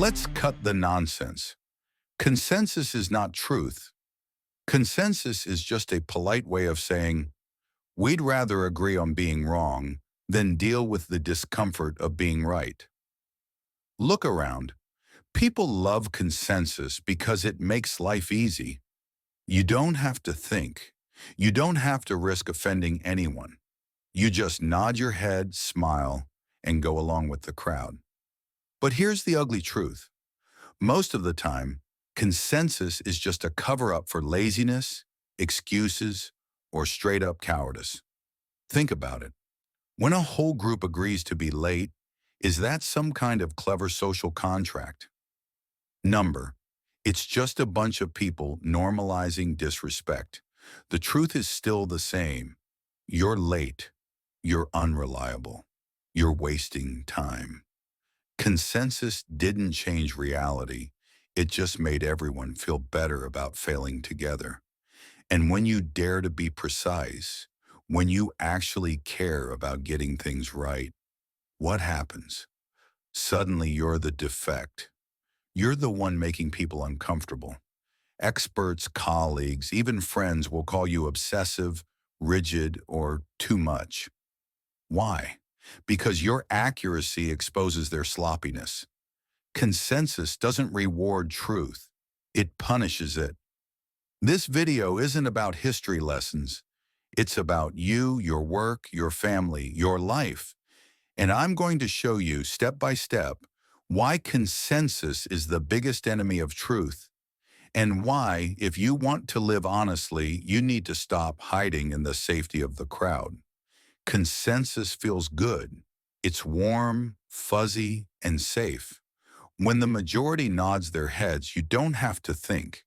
Let's cut the nonsense. Consensus is not truth. Consensus is just a polite way of saying, we'd rather agree on being wrong than deal with the discomfort of being right. Look around. People love consensus because it makes life easy. You don't have to think. You don't have to risk offending anyone. You just nod your head, smile, and go along with the crowd. But here's the ugly truth. Most of the time, consensus is just a cover-up for laziness, excuses, or straight-up cowardice. Think about it. When a whole group agrees to be late, is that some kind of clever social contract? Number. It's just a bunch of people normalizing disrespect. The truth is still the same. You're late. You're unreliable. You're wasting time. Consensus didn't change reality. It just made everyone feel better about failing together. And when you dare to be precise, when you actually care about getting things right, what happens? Suddenly you're the defect. You're the one making people uncomfortable. Experts, colleagues, even friends will call you obsessive, rigid, or too much. Why? Because your accuracy exposes their sloppiness. Consensus doesn't reward truth. It punishes it. This video isn't about history lessons. It's about you, your work, your family, your life. And I'm going to show you step by step why consensus is the biggest enemy of truth, and why, if you want to live honestly, you need to stop hiding in the safety of the crowd. Consensus feels good. It's warm, fuzzy, and safe. When the majority nods their heads, you don't have to think.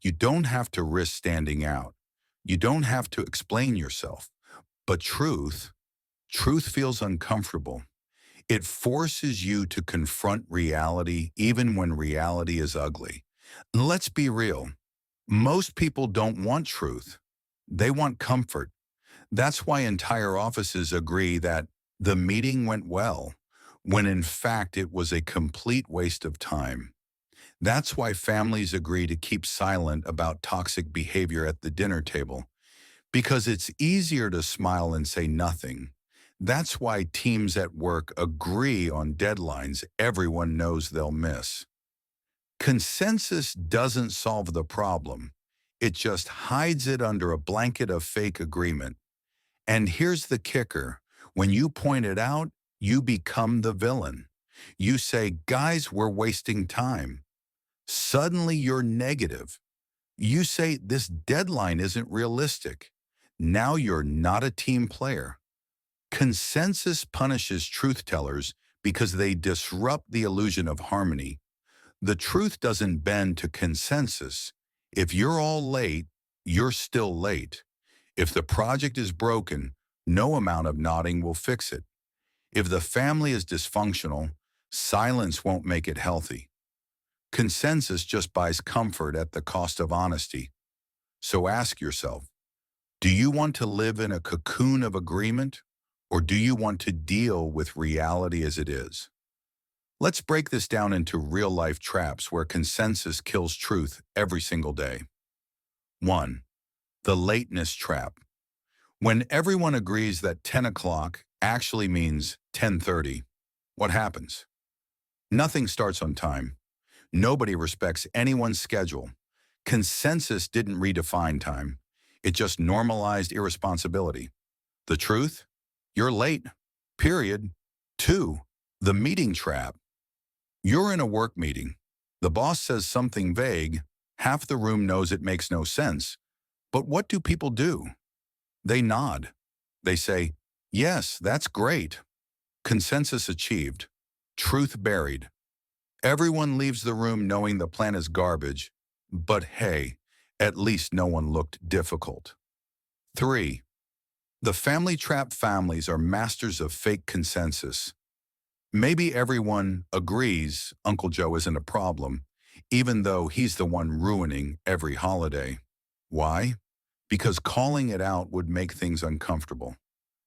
You don't have to risk standing out. You don't have to explain yourself. But truth feels uncomfortable. It forces you to confront reality even when reality is ugly. And let's be real. Most people don't want truth. They want comfort. That's why entire offices agree that the meeting went well, when in fact it was a complete waste of time. That's why families agree to keep silent about toxic behavior at the dinner table, because it's easier to smile and say nothing. That's why teams at work agree on deadlines everyone knows they'll miss. Consensus doesn't solve the problem. It just hides it under a blanket of fake agreement. And here's the kicker. When you point it out, you become the villain. You say, guys, we're wasting time. Suddenly you're negative. You say, this deadline isn't realistic. Now you're not a team player. Consensus punishes truth-tellers because they disrupt the illusion of harmony. The truth doesn't bend to consensus. If you're all late, you're still late. If the project is broken, no amount of nodding will fix it. If the family is dysfunctional, silence won't make it healthy. Consensus just buys comfort at the cost of honesty. So ask yourself, do you want to live in a cocoon of agreement, or do you want to deal with reality as it is? Let's break this down into real-life traps where consensus kills truth every single day. 1. The lateness trap. When everyone agrees that 10 o'clock actually means 10:30, what happens? Nothing starts on time. Nobody respects anyone's schedule. Consensus didn't redefine time. It just normalized irresponsibility. The truth? You're late. Period. 2. The meeting trap. You're in a work meeting. The boss says something vague. Half the room knows it makes no sense. But what do people do? They nod. They say, yes, that's great. Consensus achieved. Truth buried. Everyone leaves the room knowing the plan is garbage. But hey, at least no one looked difficult. 3. The family trap. Families are masters of fake consensus. Maybe everyone agrees Uncle Joe isn't a problem, even though he's the one ruining every holiday. Why? Because calling it out would make things uncomfortable.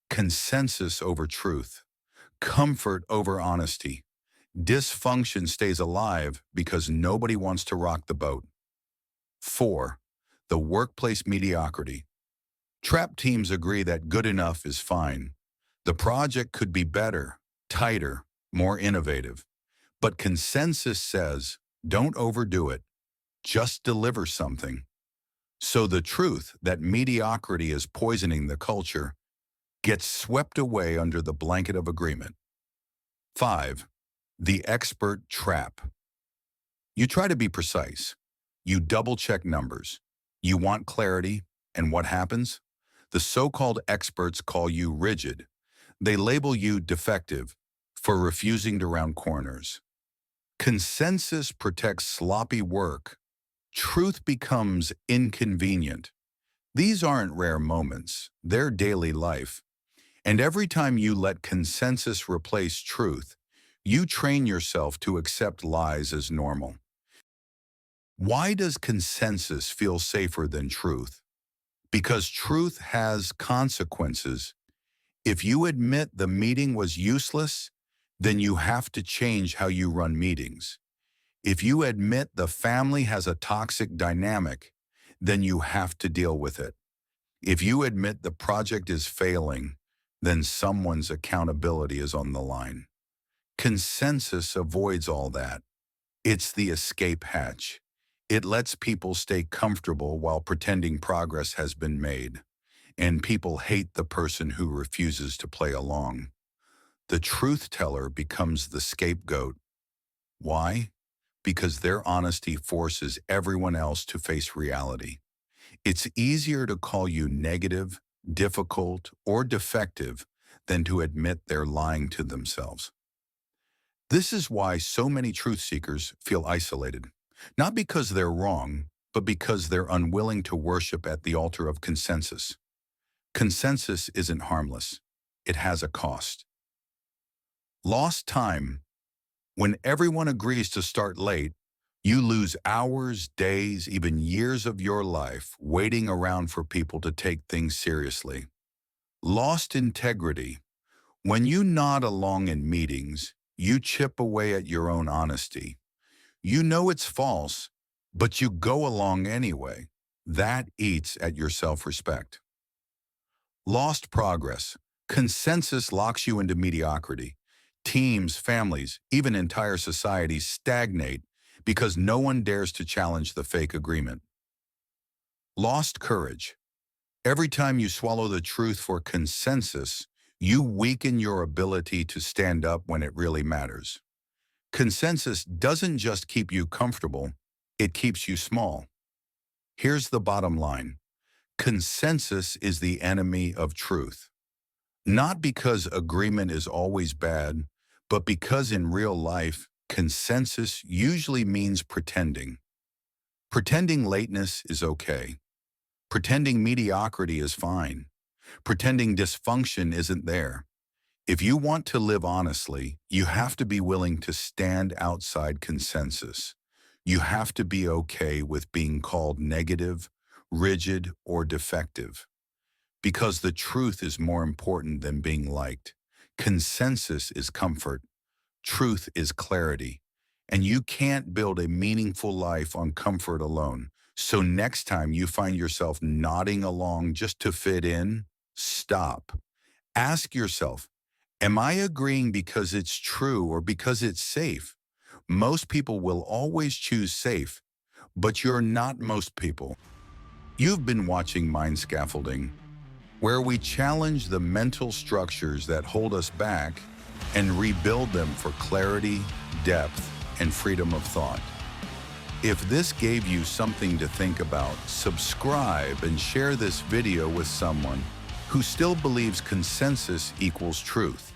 Consensus over truth. Comfort over honesty. Dysfunction stays alive because nobody wants to rock the boat. 4. The workplace mediocrity. Trap teams agree that good enough is fine. The project could be better, tighter, more innovative. But consensus says, don't overdo it, just deliver something. So the truth that mediocrity is poisoning the culture gets swept away under the blanket of agreement. 5. The expert trap. You try to be precise. You double-check numbers. You want clarity, and what happens? The so-called experts call you rigid. They label you defective for refusing to round corners. Consensus protects sloppy work. Truth becomes inconvenient. These aren't rare moments. They're daily life. And every time you let consensus replace truth, you train yourself to accept lies as normal. Why does consensus feel safer than truth? Because truth has consequences. If you admit the meeting was useless, then you have to change how you run meetings. If you admit the family has a toxic dynamic, then you have to deal with it. If you admit the project is failing, then someone's accountability is on the line. Consensus avoids all that. It's the escape hatch. It lets people stay comfortable while pretending progress has been made. And people hate the person who refuses to play along. The truth teller becomes the scapegoat. Why? Because their honesty forces everyone else to face reality. It's easier to call you negative, difficult, or defective than to admit they're lying to themselves. This is why so many truth seekers feel isolated. Not because they're wrong, but because they're unwilling to worship at the altar of consensus. Consensus isn't harmless. It has a cost. Lost time. When everyone agrees to start late, you lose hours, days, even years of your life waiting around for people to take things seriously. Lost integrity. When you nod along in meetings, you chip away at your own honesty. You know it's false, but you go along anyway. That eats at your self-respect. Lost progress. Consensus locks you into mediocrity. Teams, families, even entire societies stagnate because no one dares to challenge the fake agreement. Lost courage. Every time you swallow the truth for consensus, you weaken your ability to stand up when it really matters. Consensus doesn't just keep you comfortable, it keeps you small. Here's the bottom line. Consensus is the enemy of truth. Not because agreement is always bad, but because in real life, consensus usually means pretending. Pretending lateness is okay. Pretending mediocrity is fine. Pretending dysfunction isn't there. If you want to live honestly, you have to be willing to stand outside consensus. You have to be okay with being called negative, rigid, or defective. Because the truth is more important than being liked. Consensus is comfort. Truth is clarity. And you can't build a meaningful life on comfort alone. So next time you find yourself nodding along just to fit in, stop. Ask yourself, am I agreeing because it's true or because it's safe? Most people will always choose safe, but you're not most people. You've been watching Mind Scaffolding, where we challenge the mental structures that hold us back and rebuild them for clarity, depth, and freedom of thought. If this gave you something to think about, subscribe and share this video with someone who still believes consensus equals truth.